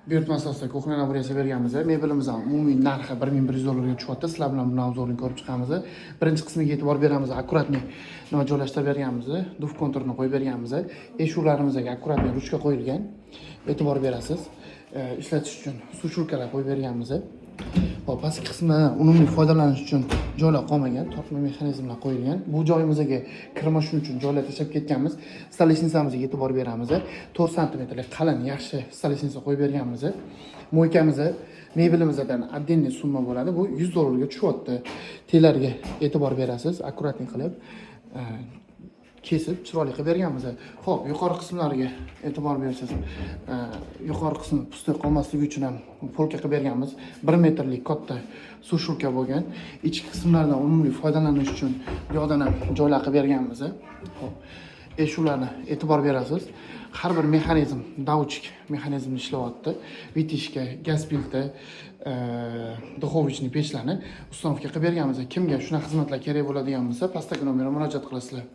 buyurtma asosida kuxnya naboriyasi berganmiz. Mebelimiz ham umumiy narxi 1100 dollarga tushyapti. Sizlar bilan buni obzorini ko'rib chiqamiz. Birinchi qismiga e'tibor beramiz. Akkuratni nima joylashtirib berganmiz. Duf konturini qo'yib berganmiz. Eshuklarimizga akkuratni ruchka qo'yilgan. E'tibor berasiz. Ishlatish uchun sushulkalar qo'yib berganmiz. Hop, pastki qismi unumli foydalanish uchun joylar qolmagan, tortma mexanizmlar qo'yilgan. Bu joyimizga kirma shuning uchun joylar tashlab ketganmiz. Stolesnitsamizga e'tibor beramiz. 4 sm qalin, yaxshi stolesnitsa qo'yib berganmiz. Mo'ykamiz mebelimizdan отдельный summa bo'ladi. Bu 100 dollarga tushyapti. Telarga e'tibor berasiz, akkuratni qilib kesib chiroyli qilib berganmiz. Xo'p, yuqori qismlariga e'tibor bersangiz, yuqori qismi pustoy qolmasligi uchun ham polka qilib berganmiz. 1 metrlik katta sushulka bo'lgan. Ichki qismlardan unumli foydalanish uchun bu yoqdan ham joylar qilib berganmiz. Xo'p, shularni e'tibor berasiz. Har bir mexanizm, dauchik mexanizmi ishlayapti. Vitishka, gaz pilta, duxovichniy pechlarni uстановка qilib berganmiz. Kimga shunaqa xizmatlar kerak bo'ladigan bo'lsa, pastdagi nomerga murojaat qilasizlar.